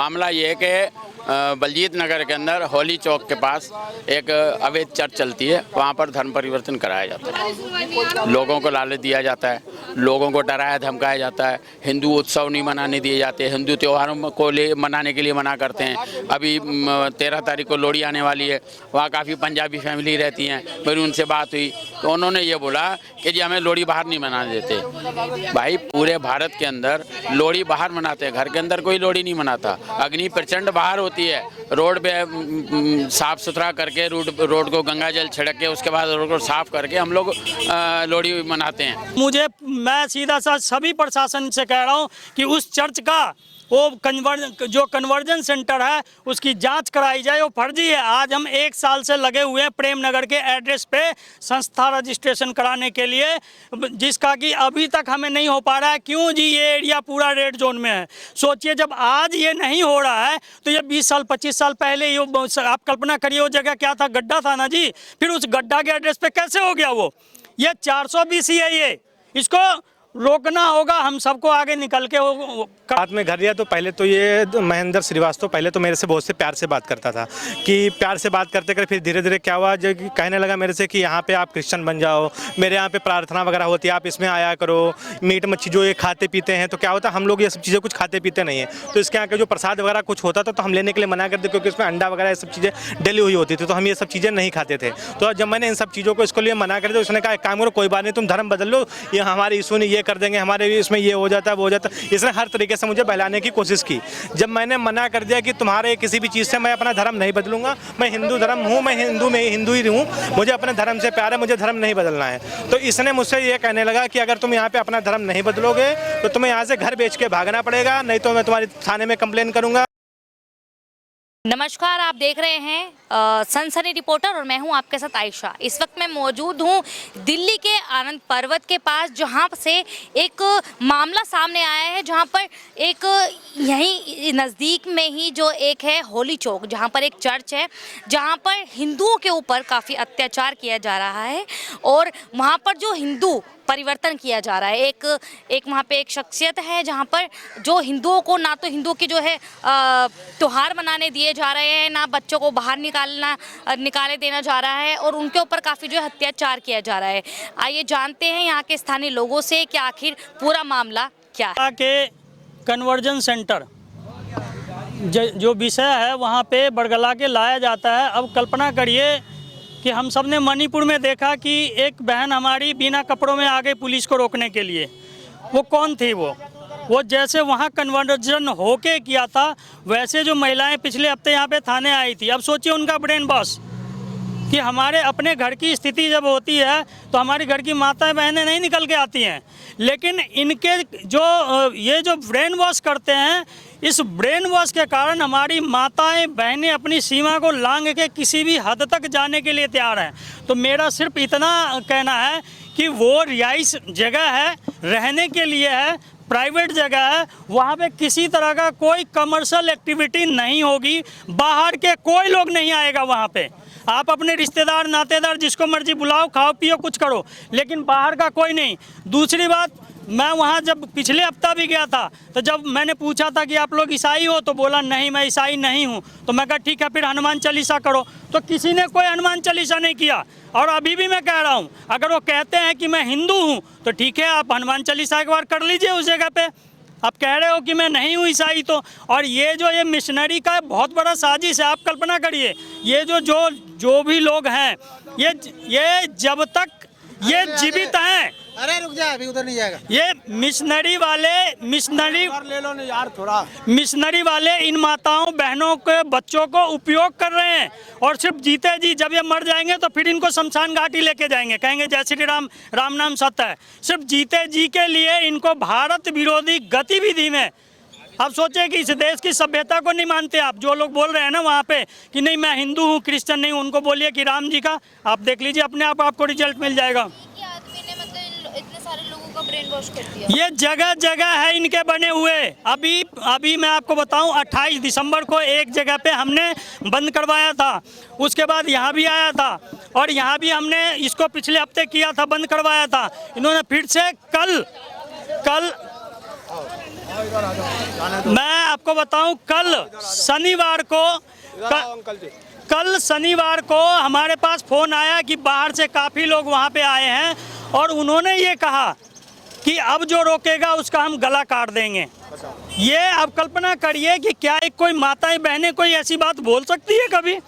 मामला ये है कि बलजीत नगर के अंदर होली चौक के पास एक अवैध चर्च चलती है, वहाँ पर धर्म परिवर्तन कराया जाता है। लोगों को लालच दिया जाता है, लोगों को डराया धमकाया जाता है, हिंदू उत्सव नहीं मनाने दिए जाते, हिंदू त्योहारों को मनाने के लिए मना करते हैं। अभी 13 तारीख को लोहड़ी आने वाली है, वहाँ काफ़ी पंजाबी फैमिली रहती हैं। मेरी उनसे बात हुई तो उन्होंने ये बोला कि जी हमें लोहड़ी बाहर नहीं मनाने देते। भाई पूरे भारत के अंदर लोहड़ी बाहर मनाते हैं, घर के अंदर कोई लोहड़ी नहीं मनाता। अग्नि प्रचंड बाहर होती है, रोड पे साफ सुथरा करके रोड को गंगा जल छिड़क के उसके बाद रोड को साफ करके हम लोग लोहड़ी मनाते हैं। मैं सीधा सा सभी प्रशासन से कह रहा हूँ कि उस चर्च का वो कन्वर्जन सेंटर है उसकी जांच कराई जाए। वो फर्जी है। आज हम 1 साल से लगे हुए हैं प्रेम नगर के एड्रेस पे संस्था रजिस्ट्रेशन कराने के लिए, जिसका कि अभी तक हमें नहीं हो पा रहा है। क्यों जी? ये एरिया पूरा रेड जोन में है। सोचिए जब आज ये नहीं हो रहा है तो ये 20 साल 25 साल पहले ये आप कल्पना करिए वो जगह क्या था, गड्ढा था ना जी। फिर उस गड्ढा के एड्रेस पे कैसे हो गया वो? ये 420 ही है, ये इसको रोकना होगा हम सबको आगे निकल के। हाथ में घर लिया तो पहले तो ये महेंद्र श्रीवास्तव पहले तो मेरे से बहुत से प्यार से बात करता था कि प्यार से बात करते फिर धीरे धीरे क्या हुआ, जो कहने लगा मेरे से कि यहाँ पे आप क्रिश्चियन बन जाओ, मेरे यहाँ पे प्रार्थना वगैरह होती है, आप इसमें आया करो। मीट मच्छी जो ये खाते पीते हैं तो क्या होता है, हम लोग ये सब चीज़ें कुछ खाते पीते नहीं है, तो इसके यहाँ के जो प्रसाद वगैरह कुछ होता था तो हम लेने के लिए मना करते क्योंकि इसमें अंडा वगैरह ये सब चीज़ें डली हुई होती थी, तो हम ये सब चीज़ें नहीं खाते थे। तो जब मैंने इन सब चीज़ों को इसको लिए मना कर दिया, उसने कहा एक काम करो, कोई बात नहीं, तुम धर्म बदल लो, ये हमारे यीशु ने ये कर देंगे, हमारे इसमें ये हो जाता है वो हो जाता है। इसने हर तरीके से मुझे बहलाने की कोशिश की। जब मैंने मना कर दिया कि तुम्हारे किसी भी चीज़ से मैं अपना धर्म नहीं बदलूंगा, मैं हिंदू धर्म हूँ, मैं हिंदू में हिंदू ही हूँ, मुझे अपने धर्म से प्यार है, मुझे धर्म नहीं बदलना है, तो इसने मुझसे ये कहने लगा कि अगर तुम यहाँ पे अपना धर्म नहीं बदलोगे तो तुम्हें यहाँ से घर बेच के भागना पड़ेगा, नहीं तो मैं तुम्हारी थाने में कंप्लेन करूँगा। नमस्कार, आप देख रहे हैं सनसनी रिपोर्टर और मैं हूं आपके साथ आयशा। इस वक्त मैं मौजूद हूं दिल्ली के आनंद पर्वत के पास, जहां से एक मामला सामने आया है, जहां पर एक यहीं नज़दीक में ही जो एक है होली चौक, जहां पर एक चर्च है, जहां पर हिंदुओं के ऊपर काफ़ी अत्याचार किया जा रहा है और वहां पर जो हिंदू परिवर्तन किया जा रहा है। एक वहाँ पे एक शख्सियत है जहाँ पर जो हिंदुओं को ना तो हिंदुओं के जो है त्योहार मनाने दिए जा रहे हैं, ना बच्चों को बाहर निकाले देना जा रहा है और उनके ऊपर काफ़ी जो है अत्याचार किया जा रहा है। आइए जानते हैं यहाँ के स्थानीय लोगों से कि आखिर पूरा मामला क्या है। के कन्वर्जन सेंटर जो विषय है वहाँ पे बरगला के लाया जाता है। अब कल्पना करिए कि हम सब ने मणिपुर में देखा कि एक बहन हमारी बिना कपड़ों में आ गई पुलिस को रोकने के लिए। वो कौन थी? वो जैसे वहाँ कन्वर्जन होके किया था वैसे जो महिलाएं पिछले हफ्ते यहाँ पे थाने आई थी। अब सोचिए उनका ब्रेन वॉश कि हमारे अपने घर की स्थिति जब होती है तो हमारी घर की माताएं बहनें नहीं निकल के आती हैं, लेकिन इनके ये जो ब्रेन वॉश करते हैं, इस ब्रेन वॉश के कारण हमारी माताएं बहनें अपनी सीमा को लांघ के किसी भी हद तक जाने के लिए तैयार हैं। तो मेरा सिर्फ इतना कहना है कि वो रिहाइश जगह है, रहने के लिए है, प्राइवेट जगह है, वहाँ पे किसी तरह का कोई कमर्शियल एक्टिविटी नहीं होगी, बाहर के कोई लोग नहीं आएगा वहाँ पे। आप अपने रिश्तेदार नातेदार जिसको मर्जी बुलाओ, खाओ पियो कुछ करो, लेकिन बाहर का कोई नहीं। दूसरी बात, मैं वहाँ जब पिछले हफ्ता भी गया था तो जब मैंने पूछा था कि आप लोग ईसाई हो तो बोला नहीं मैं ईसाई नहीं हूँ। तो मैं कहा ठीक है फिर हनुमान चालीसा करो, तो किसी ने कोई हनुमान चालीसा नहीं किया। और अभी भी मैं कह रहा हूँ अगर वो कहते हैं कि मैं हिंदू हूँ तो ठीक है, आप हनुमान चालीसा एक बार कर लीजिए उस जगह पे। आप कह रहे हो कि मैं नहीं हूँ ईसाई तो। और ये मिशनरी का बहुत बड़ा साजिश है। आप कल्पना करिए ये जो भी लोग हैं ये जब तक ये जीवित हैं, अरे रुक जा, अभी उधर नहीं जाएगा। ये मिशनरी वाले इन माताओं बहनों के बच्चों को उपयोग कर रहे हैं। और सिर्फ जीते जी जब ये मर जाएंगे तो फिर इनको शमशान घाटी लेके जाएंगे, कहेंगे जय श्री राम, राम नाम सत्य है। सिर्फ जीते जी के लिए इनको भारत विरोधी गतिविधि में, आप सोचिए कि इस देश की सभ्यता को नहीं मानते आप। जो लोग बोल रहे हैं ना वहाँ पे कि नहीं मैं हिंदू हूँ क्रिश्चियन नहीं हूँ, उनको बोलिए कि राम जी का आप देख लीजिए, अपने आप आपको रिजल्ट मिल जाएगा। इतने सारे लोगों का ब्रेन वॉश कर दिया। ये जगह जगह है इनके बने हुए। अभी मैं आपको बताऊं 28 दिसंबर को एक जगह पे हमने बंद करवाया था, उसके बाद यहाँ भी आया था और यहाँ भी हमने इसको पिछले हफ्ते किया था, बंद करवाया था। इन्होंने फिर से कल मैं आपको बताऊं, कल शनिवार को हमारे पास फ़ोन आया कि बाहर से काफ़ी लोग वहाँ पे आए हैं और उन्होंने ये कहा कि अब जो रोकेगा उसका हम गला काट देंगे। ये आप कल्पना करिए कि क्या एक कोई माताएं बहनें कोई ऐसी बात बोल सकती है कभी?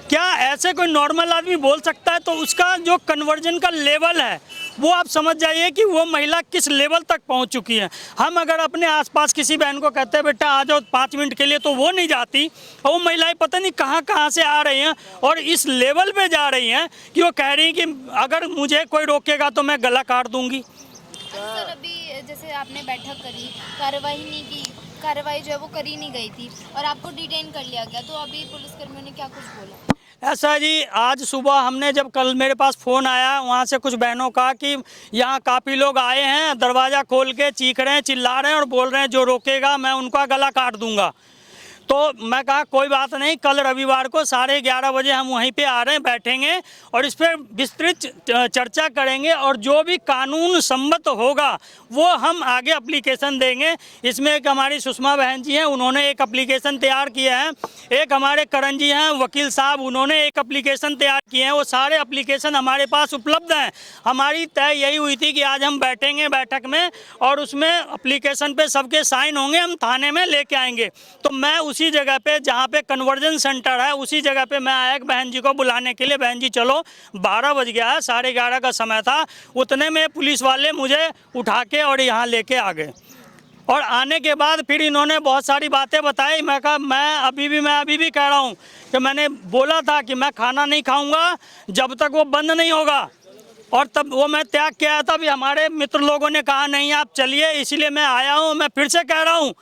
क्या ऐसे कोई नॉर्मल आदमी बोल सकता है? तो उसका जो कन्वर्जन का लेवल है वो आप समझ जाइए कि वो महिला किस लेवल तक पहुंच चुकी है। हम अगर अपने आसपास किसी बहन को कहते हैं बेटा आ जाओ 5 मिनट के लिए, तो वो नहीं जाती, और वो महिलाएं पता नहीं कहां से आ रही हैं और इस लेवल पे जा रही हैं कि वो कह रही हैं कि अगर मुझे कोई रोकेगा तो मैं गला काट दूंगी। सर अभी जैसे आपने बैठक करी, कार्रवाई जो है वो करी नहीं गई थी और आपको डिटेन कर लिया गया, तो अभी पुलिसकर्मियों ने क्या कुछ बोला? ऐसा जी, आज सुबह हमने जब कल मेरे पास फ़ोन आया वहाँ से कुछ बहनों का कि यहाँ काफ़ी लोग आए हैं, दरवाज़ा खोल के चीख रहे हैं, चिल्ला रहे हैं और बोल रहे हैं जो रोकेगा मैं उनका गला काट दूंगा। तो मैं कहा कोई बात नहीं, कल रविवार को 11:30 बजे हम वहीं पे आ रहे हैं, बैठेंगे और इस पर विस्तृत चर्चा करेंगे और जो भी कानून सम्मत होगा वो हम आगे एप्लीकेशन देंगे। इसमें एक हमारी सुषमा बहन जी हैं, उन्होंने एक एप्लीकेशन तैयार किया है, एक हमारे करण जी हैं वकील साहब, उन्होंने एक एप्लीकेशन तैयार किए हैं। वो सारे एप्लीकेशन हमारे पास उपलब्ध हैं। हमारी तय यही हुई थी कि आज हम बैठेंगे बैठक में और उसमें एप्लीकेशन पे सबके साइन होंगे, हम थाने में लेके आएंगे। तो मैं उसी जगह पे जहाँ पे कन्वर्जन सेंटर है उसी जगह पे मैं आया बहन जी को बुलाने के लिए। बहन जी चलो, 12 बज गया है, 11:30 का समय था। उतने में पुलिस वाले मुझे उठा के और यहाँ लेके आ गए और आने के बाद फिर इन्होंने बहुत सारी बातें बताई। मैं कहा मैं अभी भी कह रहा हूँ कि मैंने बोला था कि मैं खाना नहीं खाऊंगा जब तक वो बंद नहीं होगा, और तब वो मैं त्याग किया था। तभी हमारे मित्र लोगों ने कहा नहीं आप चलिए, इसीलिए मैं आया हूँ। मैं फिर से कह रहा हूँ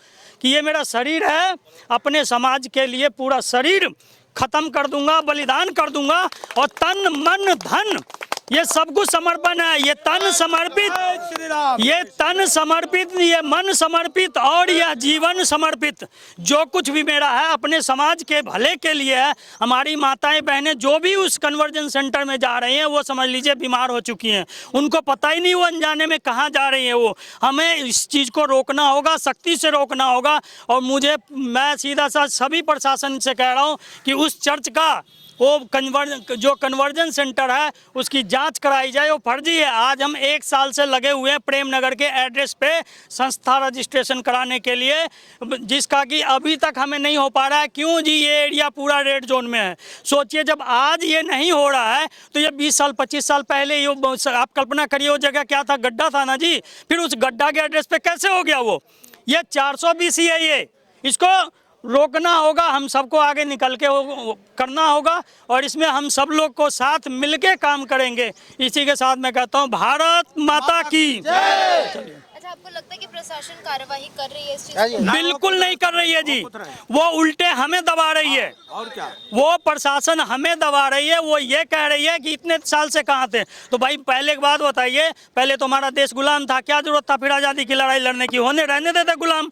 कि ये मेरा शरीर है, अपने समाज के लिए पूरा शरीर खत्म कर दूंगा, बलिदान कर दूंगा और तन मन धन ये सब कुछ समर्पण है। ये तन समर्पित, ये मन समर्पित और यह जीवन समर्पित, जो कुछ भी मेरा है अपने समाज के भले के लिए है। हमारी माताएं बहनें जो भी उस कन्वर्जन सेंटर में जा रही हैं वो समझ लीजिए बीमार हो चुकी हैं, उनको पता ही नहीं वो अनजाने में कहाँ जा रही हैं। वो हमें इस चीज़ को रोकना होगा, सख्ती से रोकना होगा। और मैं सीधा सा सभी प्रशासन से कह रहा हूँ कि उस चर्च का वो जो कन्वर्जन सेंटर है उसकी जांच कराई जाए। वो फर्जी है। आज हम 1 साल से लगे हुए हैं प्रेम नगर के एड्रेस पे संस्था रजिस्ट्रेशन कराने के लिए, जिसका कि अभी तक हमें नहीं हो पा रहा है। क्यों जी? ये एरिया पूरा रेड जोन में है। सोचिए जब आज ये नहीं हो रहा है तो ये 20 साल 25 साल पहले ये आप कल्पना करिए वो जगह क्या था, गड्ढा था ना जी। फिर उस गड्ढा के एड्रेस पे कैसे हो गया वो? ये 420 है, ये इसको रोकना होगा। हम सबको आगे निकल के करना होगा और इसमें हम सब लोग को साथ मिलके काम करेंगे। इसी के साथ मैं कहता हूँ भारत माता की जय। अच्छा, आपको लगता है कि प्रशासन कार्रवाई कर रही है इस चीज को? बिल्कुल नहीं कर रही है जी, वो उल्टे हमें दबा रही है। और क्या? वो प्रशासन हमें दबा रही है। वो ये कह रही है कि इतने साल से कहाँ थे। तो भाई पहले एक बात बताइए, पहले तो हमारा देश गुलाम था, क्या जरूरत था फिर आज़ादी की लड़ाई लड़ने की? होने रहने देते गुलाम।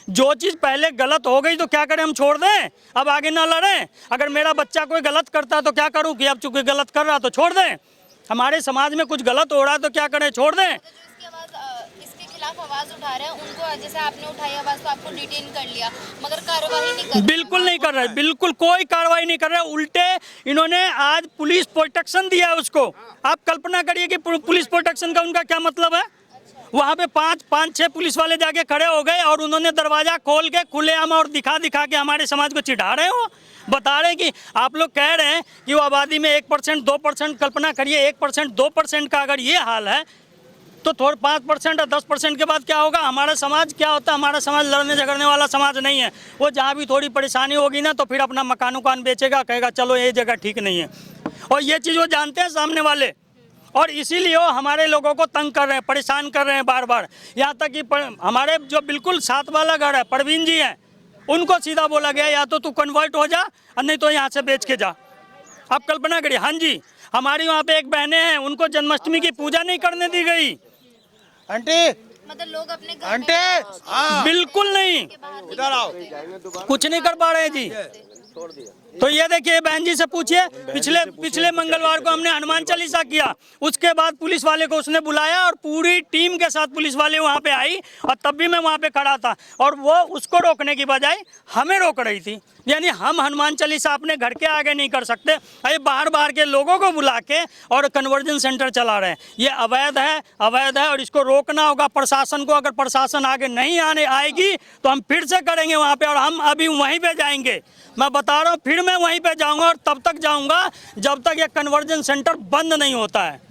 जो चीज़ पहले गलत हो गई तो क्या करें, हम छोड़ दें, अब आगे ना लड़ें? अगर मेरा बच्चा कोई गलत करता है तो क्या करूं कि अब चूंकि गलत कर रहा तो छोड़ दें? हमारे समाज में कुछ गलत हो रहा है तो क्या करें, छोड़ दें? इसके खिलाफ आवाज उठा रहे हैं उनको, जैसे आपने उठाई आवाज तो आपको डिटेन कर लिया, मगर कार्रवाई नहीं कर? बिल्कुल नहीं कर रहे, बिल्कुल कोई कार्रवाई नहीं कर रहे। उल्टे इन्होंने आज पुलिस प्रोटेक्शन दिया है उसको। आप कल्पना करिए कि पुलिस प्रोटेक्शन का उनका क्या मतलब है। वहाँ पे 5-6 पुलिस वाले जाके खड़े हो गए और उन्होंने दरवाजा खोल के खुलेआम और दिखा के हमारे समाज को चिढ़ा रहे हो। बता रहे हैं कि आप लोग कह रहे हैं कि वो आबादी में 1% 2%, कल्पना करिए 1% 2% का अगर ये हाल है तो थोड़ा 5% और 10% के बाद क्या होगा? हमारा समाज क्या होता है? हमारा समाज लड़ने झगड़ने वाला समाज नहीं है। वो जहाँ भी थोड़ी परेशानी होगी ना तो फिर अपना मकान उकान बेचेगा, कहेगा चलो ये जगह ठीक नहीं है। और ये चीज़ वो जानते हैं सामने वाले, और इसीलिए वो हमारे लोगों को तंग कर रहे हैं, परेशान कर रहे हैं बार बार। यहाँ तक कि हमारे जो बिल्कुल साथ वाला घर है, परवीन जी हैं, उनको सीधा बोला गया या तो तू कन्वर्ट हो जा और नहीं तो यहाँ से बेच के जा। आप कल्पना करिए। हाँ जी, हमारी वहाँ पे एक बहनें हैं, उनको जन्माष्टमी की पूजा नहीं करने दी गई। आंटी, मतलब लोग अपने घर आंटी, बिल्कुल नहीं, इधर आओ। कुछ नहीं कर पा रहे जी। तो ये देखिए बहन जी से पूछिए, पिछले मंगलवार को हमने हनुमान चालीसा किया, उसके बाद पुलिस वाले को उसने बुलाया और पूरी टीम के साथ पुलिस वाले वहाँ पे आई और तब भी मैं वहाँ पे खड़ा था और वो उसको रोकने की बजाय हमें रोक रही थी। यानी हम हनुमान चालीसा अपने घर के आगे नहीं कर सकते, ये बाहर के लोगों को बुला के और कन्वर्जन सेंटर चला रहे हैं। ये अवैध है और इसको रोकना होगा प्रशासन को। अगर प्रशासन आगे नहीं आएगी तो हम फिर से करेंगे वहाँ पे और हम अभी वहीं पे जाएंगे। मैं बता रहा हूँ, फिर मैं वहीं पे जाऊँगा और तब तक जाऊँगा जब तक ये कन्वर्जन सेंटर बंद नहीं होता है।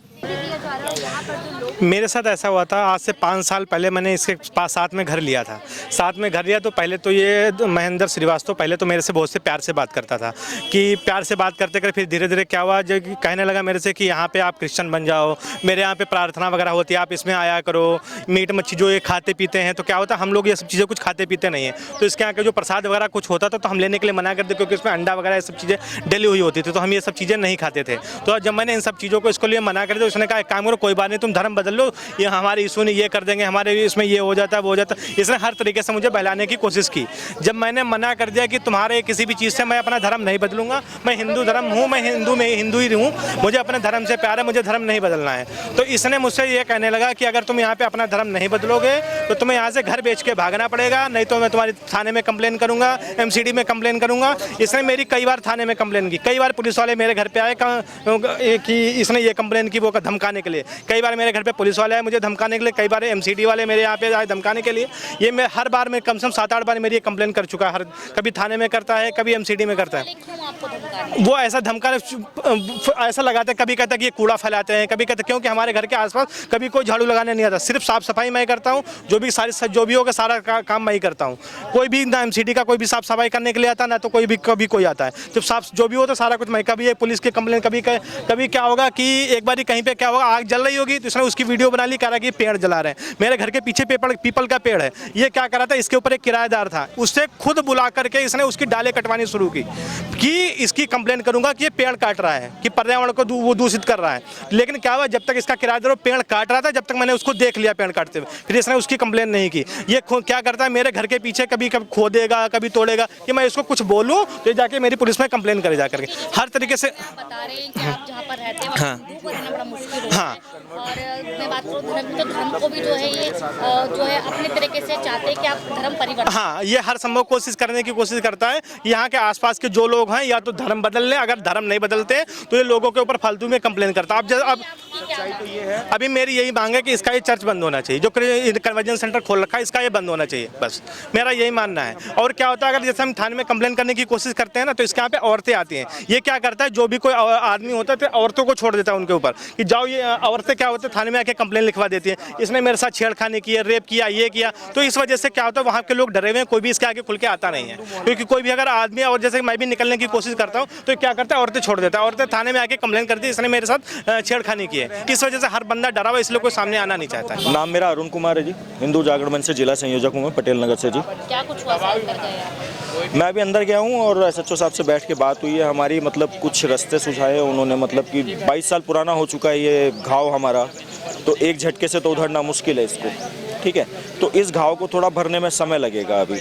मेरे साथ ऐसा हुआ था, आज से 5 साल पहले मैंने इसके पास साथ में घर लिया था। साथ में घर लिया तो पहले तो ये महेंद्र श्रीवास्तव पहले तो मेरे से बहुत से प्यार से बात करता था कि प्यार से बात करते फिर धीरे धीरे क्या हुआ, जो कहने लगा मेरे से कि यहाँ पे आप क्रिश्चियन बन जाओ, मेरे यहाँ पे प्रार्थना वगैरह होती है, आप इसमें आया करो, मीट मच्छी जो ये खाते पीते हैं। तो क्या होता है, हम लोग ये सब चीज़ें कुछ खाते पीते नहीं हैं, तो इसके यहाँ के जो प्रसाद वगैरह कुछ होता था तो हम लेने के लिए मना करते, क्योंकि इसमें अंडा वगैरह ये सब चीज़ें डली हुई होती थी, तो हम ये सब चीज़ें नहीं खाते थे। तो जब मैंने इन सब चीज़ों को इसको लिए मना कर दिया, उसने कहा काम करो, कोई बात नहीं, तुम धर्म बदल लो, ये हमारे यीशु ने ये कर देंगे, हमारे इसमें ये हो जाता है वो हो जाता है। इसने हर तरीके से मुझे बहलाने की कोशिश की। जब मैंने मना कर दिया कि तुम्हारे किसी भी चीज़ से मैं अपना धर्म नहीं बदलूंगा, मैं हिंदू धर्म हूँ, मैं हिंदू ही हूँ, मुझे अपने धर्म से प्यार है, मुझे धर्म नहीं बदलना है, तो इसने मुझसे ये कहने लगा कि अगर तुम यहाँ पे अपना धर्म नहीं बदलोगे तो तुम्हें यहाँ से घर बेच के भागना पड़ेगा, नहीं तो मैं तुम्हारी थाने में कंप्लेन करूँगा, MCD में कंप्लेन करूँगा। इसने मेरी कई बार थाने में कंप्लेन की, कई बार पुलिस वाले मेरे घर पे आए कि इसने ये कंप्लेन की, वो धमकाने के लिए। कई बार मेरे घर पे पुलिस वाले आए मुझे धमकाने के लिए, कई बार MCD वाले मेरे यहाँ पे आए धमकाने के लिए। ये मैं हर बार में कम से कम 7-8 बार मेरी कंप्लेन कर चुका है, कभी थाने में करता है, कभी MCD में करता है। वो ऐसा धमकाने ऐसा लगाते हैं, कभी कहता है कि ये कूड़ा फैलाते हैं, कभी कहते हैं क्योंकि हमारे घर के आसपास कभी कोई झाड़ू लगाने नहीं आता, सिर्फ साफ सफाई मैं करता हूँ, जो भी होगा सारा काम मैं ही करता हूँ। कोई भी ना MCD का कोई भी साफ सफाई करने के लिए आता, ना तो कभी कोई आता है। जब साफ जो भी हो तो सारा कुछ मैं, कभी पुलिस की कंप्लेन, कभी क्या होगा कि एक बार कहीं पे क्या होगा, आग जल रही होगी तो इसने उसकी वीडियो बना ली, कह रहा कि पेड़ जला रहे हैं। मेरे घर के पीछे पीपल का पेड़ है, ये क्या करा था, इसके ऊपर एक किराएदार था, उससे खुद बुला करके इसने उसकी डालें कटवानी शुरू की कि इसकी कंप्लेन करूंगा कि ये पेड़ काट रहा है, कि पर्यावरण को वो दूषित कर रहा है। लेकिन क्या हुआ, जब तक इसका किराएदार पेड़ काट रहा था, जब तक मैंने उसको देख लिया पेड़ काटते हुए, फिर इसने उसकी कंप्लेन नहीं की। ये क्या करता है, मेरे घर के पीछे कभी खोदेगा, कभी तोड़ेगा, कि मैं इसको कुछ बोलूँ तो जाके मेरी पुलिस में कंप्लेन करे जा करके। हर तरीके से बता रहे हैं कि आप जहाँ पर रहते हैं वहाँ हिंदू को रहना बड़ा मुश्किल होता है। और मैं बात करूँ धर्म, तो धर्म को भी जो है ये जो है अपने तरीके से चाहते हैं कि आप धर्म परिवर्तन। हाँ, ये हर संभव कोशिश करने की कोशिश करता है। यहाँ के आसपास के जो लोग हैं या तो धर्म बदल लें, अगर धर्म नहीं बदलते तो ये लोगों के ऊपर फालतू में कंप्लेन करता है। अब अभी मेरी यही मांग है कि इसका ये चर्च बंद होना चाहिए, जो कन्वर्जन सेंटर खोल रखा है इसका ये बंद होना चाहिए, बस मेरा यही मानना है। और क्या होता है, अगर जैसे हम थाने में कंप्लेन करने की कोशिश करते हैं ना, तो इसके यहाँ पे औरतें आती हैं। ये क्या करता है, जो भी कोई आदमी होता है तो औरतों को छोड़ देता है उनके ऊपर कि जाओ, ये औरतें क्या होते हैं थाने में आके कंप्लेन लिखवा देती है, इसने मेरे साथ छेड़खानी की है, रेप किया, ये किया। तो इस वजह से क्या होता है, वहाँ के लोग डरे हुए हैं, कोई भी इसके आगे खुल के आता नहीं है, क्योंकि कोई भी अगर आदमी, और जैसे मैं भी निकलने की कोशिश करता हूँ तो क्या करता है, औरतें छोड़ देता है, औरतें थाने में आके कंप्लेन करती है इसने मेरे साथ छेड़खानी की है। इस वजह से हर बंदा डरा हुआ, इसलिए कोई सामने आना नहीं चाहता है। नाम मेरा अरुण कुमार है जी, हिंदू जागरण मंच से जिला संयोजक हूँ मैं, पटेल नगर से जी। क्या कुछ हुआ, अंदर गए? मैं अभी अंदर गया हूँ और SHO साहब से बैठ के बात हुई है हमारी, मतलब कुछ रास्ते सुझाए उन्होंने, मतलब कि 22 साल पुराना हो चुका है ये घाव हमारा, तो एक झटके से तो उधरना मुश्किल है इसको, ठीक है। तो इस घाव को थोड़ा भरने में समय लगेगा अभी,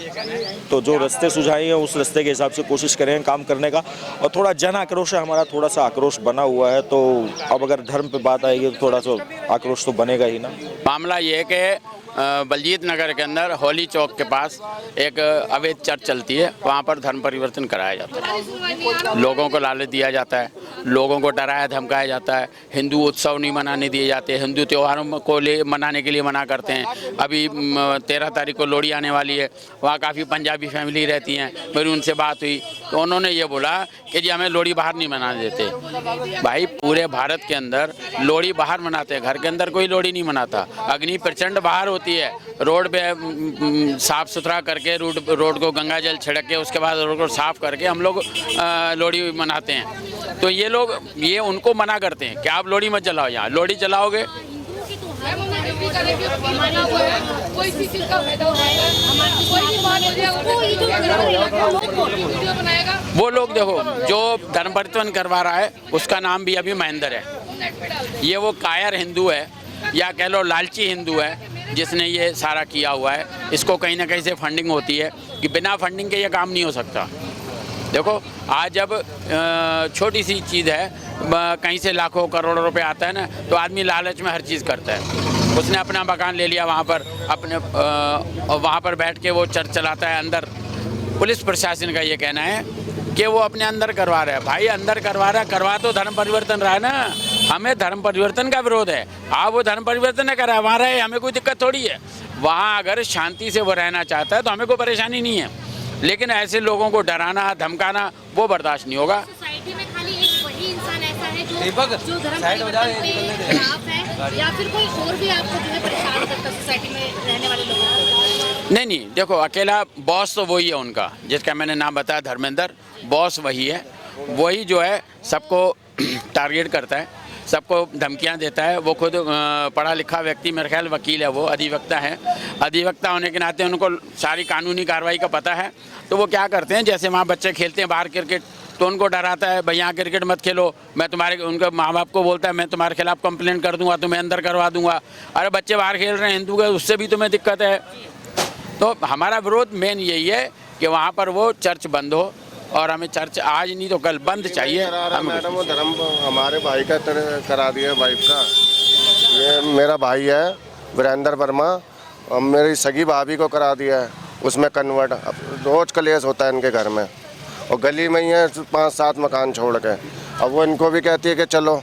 तो जो रास्ते सुझाए हैं उस रास्ते के हिसाब से कोशिश करें काम करने का। और थोड़ा जन आक्रोश है हमारा, थोड़ा सा आक्रोश बना हुआ है, तो अब अगर धर्म पे बात आएगी तो थोड़ा सा आक्रोश तो बनेगा ही ना। मामला ये है कि बलजीत नगर के अंदर होली चौक के पास एक अवैध चर्च चलती है, वहाँ पर धर्म परिवर्तन कराया जाता है, लोगों को लालच दिया जाता है, लोगों को डराया धमकाया जाता है, हिंदू उत्सव नहीं मनाने दिए जाते, हिंदू त्योहारों को मनाने के लिए मना करते हैं। अभी 13 तारीख को लोहड़ी आने वाली है, वहाँ काफ़ी पंजाबी फैमिली रहती हैं, मेरी उनसे बात हुई तो उन्होंने ये बोला कि जी हमें लोहड़ी बाहर नहीं मनाने देते। भाई पूरे भारत के अंदर लोहड़ी बाहर मनाते हैं, घर के अंदर कोई लोहड़ी नहीं मनाता। अग्नि प्रचंड बाहर होती है, रोड पे साफ सुथरा करके रोड को गंगा जल छिड़क के उसके बाद रोड को साफ करके हम लोग लोहड़ी मनाते हैं। तो ये लोग ये उनको मना करते हैं कि आप लोहड़ी मत जलाओ, यहाँ लोहड़ी जलाओगे वो लोग देखो जो धर्म परिवर्तन करवा रहा है उसका नाम भी अभी महेंद्र है। ये वो कायर हिंदू है या कह लो लालची हिंदू है जिसने ये सारा किया हुआ है। इसको कहीं ना कहीं से फंडिंग होती है कि बिना फंडिंग के ये काम नहीं हो सकता। देखो आज जब छोटी सी चीज़ है कहीं से लाखों करोड़ों रुपए आता है ना, तो आदमी लालच में हर चीज़ करता है। उसने अपना मकान ले लिया वहाँ पर, अपने वहाँ पर बैठ के वो चर्च चलाता है अंदर। पुलिस प्रशासन का ये कहना है कि वो अपने अंदर करवा रहा है। भाई अंदर करवा रहा है, करवा तो धर्म परिवर्तन रहा है ना। हमें धर्म परिवर्तन का विरोध है। आप वो धर्म परिवर्तन न करा, वहाँ रहे, हमें कोई दिक्कत थोड़ी है। वहाँ अगर शांति से वो रहना चाहता है तो हमें कोई परेशानी नहीं है, लेकिन ऐसे लोगों को डराना धमकाना वो बर्दाश्त नहीं होगा। सोसाइटी में खाली एक वही इंसान ऐसा है जो धर्म परिवर्तन के खिलाफ है, या फिर कोई और भी आपको जो है परेशान करता है सोसाइटी में रहने वाले लोगों को? नहीं, देखो अकेला बॉस तो वही है उनका, जिसका मैंने नाम बताया धर्मेंद्र, बॉस वही है। वही जो है सबको टारगेट करता है, सबको धमकियां देता है। वो खुद पढ़ा लिखा व्यक्ति, मेरे ख्याल वकील है, वो अधिवक्ता है। अधिवक्ता होने के नाते उनको सारी कानूनी कार्रवाई का पता है। तो वो क्या करते हैं, जैसे वहाँ बच्चे खेलते हैं बाहर क्रिकेट, तो उनको डराता है, भाई यहाँ क्रिकेट मत खेलो, मैं तुम्हारे, उनके माँ बाप को बोलता है मैं तुम्हारे खिलाफ कंप्लेंट कर दूंगा, तुम्हें अंदर करवा दूंगा। अरे बच्चे बाहर खेल रहे हैं हिंदू के, उससे भी तुम्हें दिक्कत है। तो हमारा विरोध मेन यही है कि वहाँ पर वो चर्च बंद हो, और हमें चर्च आज नहीं तो कल बंद चाहिए। मैडम वो धर्म हमारे भाई का करा दिया, वाइफ का। ये मेरा भाई है वीरेंद्र वर्मा, और मेरी सगी भाभी को करा दिया है उसमें कन्वर्ट। रोज कलेश होता है इनके घर में, और गली में ही है 5-7 मकान छोड़ के। अब वो इनको भी कहती है कि चलो,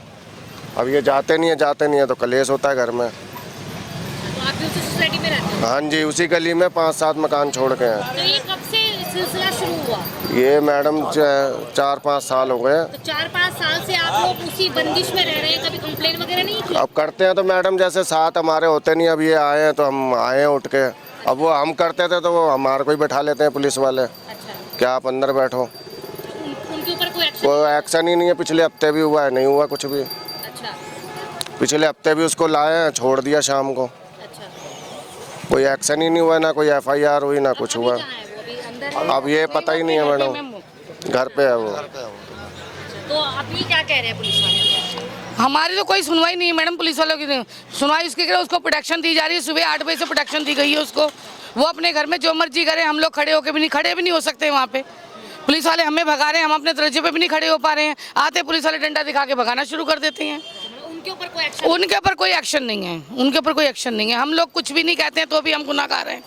अब ये जाते नहीं है तो कलेश होता है घर में। तो आप भी उसी सोसाइटी में रहते हो? हाँ जी, उसी गली में 5-7 मकान छोड़ के हैं। तो ये कब से सिलसिला शुरू हुआ? ये मैडम 4-5 साल हो गए। तो 4-5 साल से आप लोग उसी बंदिश में रह रहे हैं, कभी कंप्लेन वगैरह नहीं की? अब करते हैं तो मैडम जैसे साथ हमारे होते नहीं, अब ये आए हैं तो हम आए हैं उठ के। अब वो हम करते थे तो वो हमारे को ही बैठा लेते हैं पुलिस वाले। अच्छा, क्या आप अंदर बैठो। उनके ऊपर कोई एक्शन ही नहीं है। पिछले हफ्ते भी हुआ है, नहीं हुआ कुछ भी। अच्छा, पिछले हफ्ते भी उसको लाए हैं, छोड़ दिया शाम को। अच्छा। कोई एक्शन ही नहीं हुआ, ना कोई FIR हुई, ना कुछ हुआ। अब ये पता ही नहीं है मैडम, घर पे है वो। तो अभी क्या कह रहे हैं पुलिस वाले? हमारी तो कोई सुनवाई नहीं है मैडम, पुलिस वालों की सुनवाई। उसके लिए उसको प्रोटेक्शन दी जा रही है, सुबह 8 बजे से प्रोटेक्शन दी गई है उसको। वो अपने घर में जो मर्जी करे, हम लोग खड़े होकर भी नहीं हो सकते वहाँ पे। पुलिस वाले हमें भगा रहे हैं, हम अपने दरवाजे पे भी नहीं खड़े हो पा रहे हैं। आते पुलिस वाले डंडा दिखा के भगाना शुरू कर देते हैं। उनके ऊपर कोई एक्शन नहीं है। हम लोग कुछ भी नहीं कहते हैं तो भी हम गुनाहगार हैं,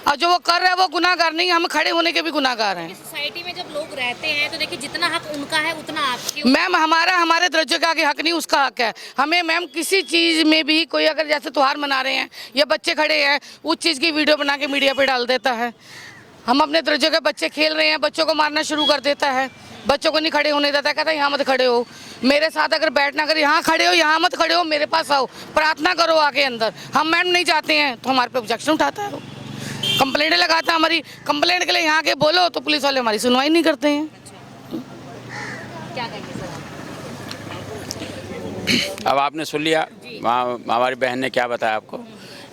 और जो वो कर रहे हैं वो गुनाहगार नहीं है, हम खड़े होने के भी गुनाहगार हैं। सोसाइटी में जब लोग रहते हैं तो देखिए जितना हक उनका है उतना आपके। मैम हमारे दरवाजे का आगे हक नहीं, उसका हक है। हमें मैम किसी चीज़ में भी कोई अगर जैसे त्योहार मना रहे हैं या बच्चे खड़े हैं, उस चीज़ की वीडियो बना के मीडिया पे डाल देता है। हम अपने दरवाजे के बच्चे खेल रहे हैं, बच्चों को मारना शुरू कर देता है, बच्चों को नहीं खड़े होने देता है, कहता है यहाँ मत खड़े हो, मेरे साथ अगर बैठना, अगर यहाँ खड़े हो, यहाँ मत खड़े हो, मेरे पास आओ, प्रार्थना करो आके अंदर। हम मैम नहीं जाते हैं तो हमारे पे ऑब्जेक्शन उठाता है, वो कंप्लेंट लगाता है। हमारी कंप्लेंट के लिए यहाँ के बोलो तो पुलिस वाले हमारी सुनवाई नहीं करते हैं। क्या कहेंगे सर? अब आपने सुन लिया हमारी बहन ने क्या बताया आपको।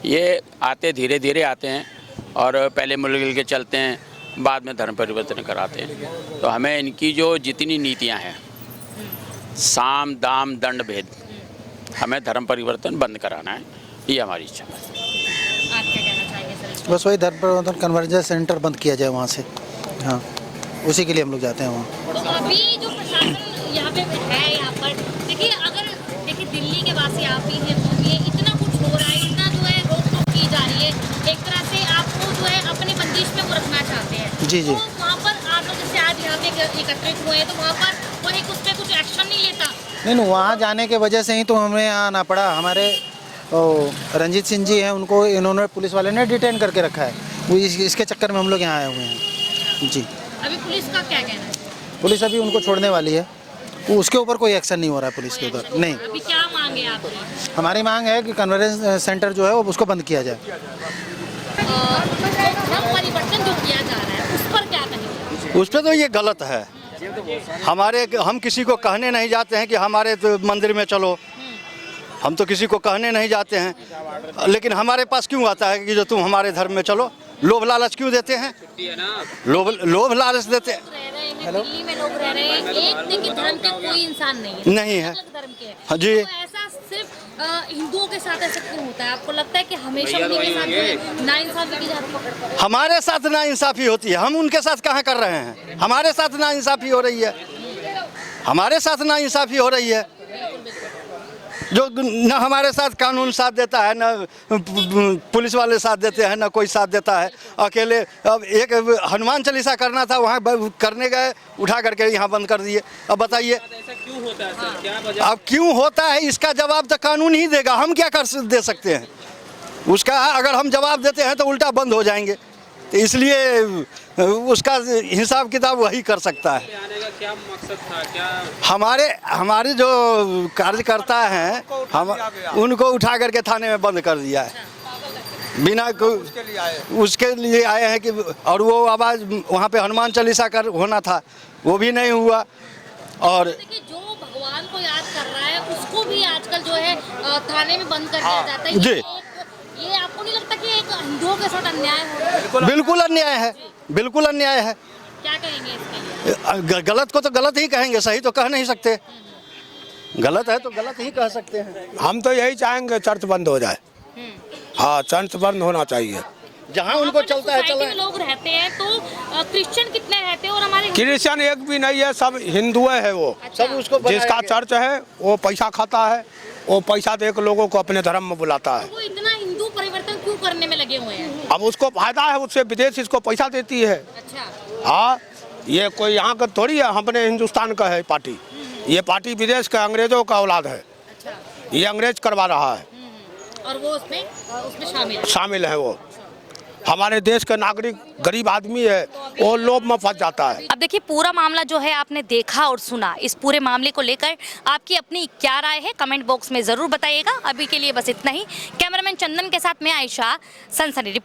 ये आते धीरे धीरे आते हैं और पहले मिलजुल के चलते हैं, बाद में धर्म परिवर्तन कराते हैं। तो हमें इनकी जो जितनी नीतियां हैं, साम दाम दंड भेद, हमें धर्म परिवर्तन बंद कराना है, ये हमारी इच्छा है। आप क्या कहना चाहेंगे सर? बस वही धर्म परिवर्तन कन्वर्जेंस सेंटर बंद किया जाए वहाँ से। हाँ, उसी के लिए हम लोग जाते हैं वहाँ। तो अभी जो प्रशासन यहाँ पे है, यहाँ पर देखिए दिल्ली के वासी आप ही हैं, तो ये इतना कुछ हो रहा है, इतना जो है रोक टोक की जा रही है, एक तरह से आपको जो है अपनी बंदिश में वो रखना चाहते हैं। जी। तो वहाँ पर आप लोग जैसे आज यहाँ पे एकत्रित हुए हैं, तो वहाँ पर कोई उस पर कुछ एक्शन नहीं लेता? नहीं, वहाँ जाने के वजह से ही तो हमें यहाँ आना पड़ा। हमारे रंजीत सिंह जी हैं, उनको इन्होंने पुलिस वाले ने डिटेन करके रखा है, वो इसके चक्कर में हम लोग यहाँ आए हुए हैं। जी। अभी पुलिस का क्या कहना है? पुलिस अभी उनको छोड़ने वाली है, उसके ऊपर कोई एक्शन नहीं हो रहा है पुलिस के ऊपर। नहीं, अभी क्या मांग है आपकी? हमारी मांग है कि कन्वर्जेंस सेंटर जो है वो उसको बंद किया जाए। धर्म परिवर्तन जो किया जा रहा है उस पर क्या कहेंगे? उस पर तो ये गलत है। हम किसी को कहने नहीं जाते हैं कि हमारे तो मंदिर में चलो, हम तो किसी को कहने नहीं जाते हैं, लेकिन हमारे पास क्यों आता है कि जो तुम हमारे धर्म में चलो? लोभ लालच क्यों देते हैं? लोभ लालच देते हैं। दिल्ली में लोग रह रहे हैं, एक देखिए धर्म के कोई इंसान नहीं है, नहीं है। अलग धर्म के हैं। हाँ जी। तो ऐसा सिर्फ हिंदुओं के साथ ऐसा क्यों होता है? आपको लगता है कि हमेशा उन्हीं के साथ जो है नाइंसाफी की जाती है? हमारे साथ नाइंसाफी होती है, हम उनके साथ कहाँ कर रहे हैं? हमारे साथ नाइंसाफी हो रही है, हमारे साथ नाइंसाफी हो रही है। जो न हमारे साथ कानून साथ देता है, न पुलिस वाले साथ देते हैं, न कोई साथ देता है। अकेले अब एक हनुमान चालीसा करना था, वहाँ करने गए, उठा करके यहाँ बंद कर दिए। अब बताइए क्यों होता है सर? क्या वजह? अब क्यों होता है इसका जवाब तो कानून ही देगा, हम क्या कर दे सकते हैं उसका? अगर हम जवाब देते हैं तो उल्टा बंद हो जाएंगे, तो इसलिए उसका हिसाब किताब वही कर सकता है। आने का क्या मकसद था? क्या हमारे जो कार्यकर्ता हैं, हम उनको उठा करके थाने में बंद कर दिया है बिना उसके लिए आए हैं कि, और वो आवाज़ वहाँ पे हनुमान चालीसा कर होना था, वो भी नहीं हुआ। और देखिए, जो भगवान को याद कर रहा है उसको भी आजकल जो है थाने में बंद कर दिया जाता है। जी। ये आपको नहीं लगता कि एक हिंदुओं के साथ अन्याय हो रहा है? बिल्कुल अन्याय है, बिल्कुल अन्याय है। क्या कहेंगे इसके लिए? गलत को तो गलत ही कहेंगे, सही तो कह नहीं सकते। गलत है तो गलत ही कह सकते हैं। हम तो यही चाहेंगे चर्च बंद हो जाए। हाँ, चर्च बंद होना चाहिए। जहाँ उनको चलता है सोसाइटी में लोग रहते हैं तो क्रिश्चियन कितने रहते हैं? और हमारे क्रिश्चियन एक भी नहीं है, सब हिंदू है वो। सब उसको जिसका चर्च है वो पैसा खाता है, वो पैसा दे के लोगों को अपने धर्म में बुलाता है। वो इतना हिंदू परिवर्तन क्यों करने में लगे हुए हैं? अब उसको फायदा है, उससे विदेश इसको पैसा देती है। अच्छा। हाँ, ये कोई यहाँ का थोड़ी है, अपने हिंदुस्तान का है पार्टी। ये पार्टी विदेश का अंग्रेजों का औलाद है। अच्छा। ये अंग्रेज करवा रहा है। और वो उसमें शामिल है वो। हमारे देश का नागरिक गरीब आदमी है, वो लोभ में फंस जाता है। अब देखिए, पूरा मामला जो है आपने देखा और सुना। इस पूरे मामले को लेकर आपकी अपनी क्या राय है, कमेंट बॉक्स में जरूर बताइएगा। अभी के लिए बस इतना ही। कैमरामैन चंदन के साथ मैं आयशा, सनसनी रिपोर्ट।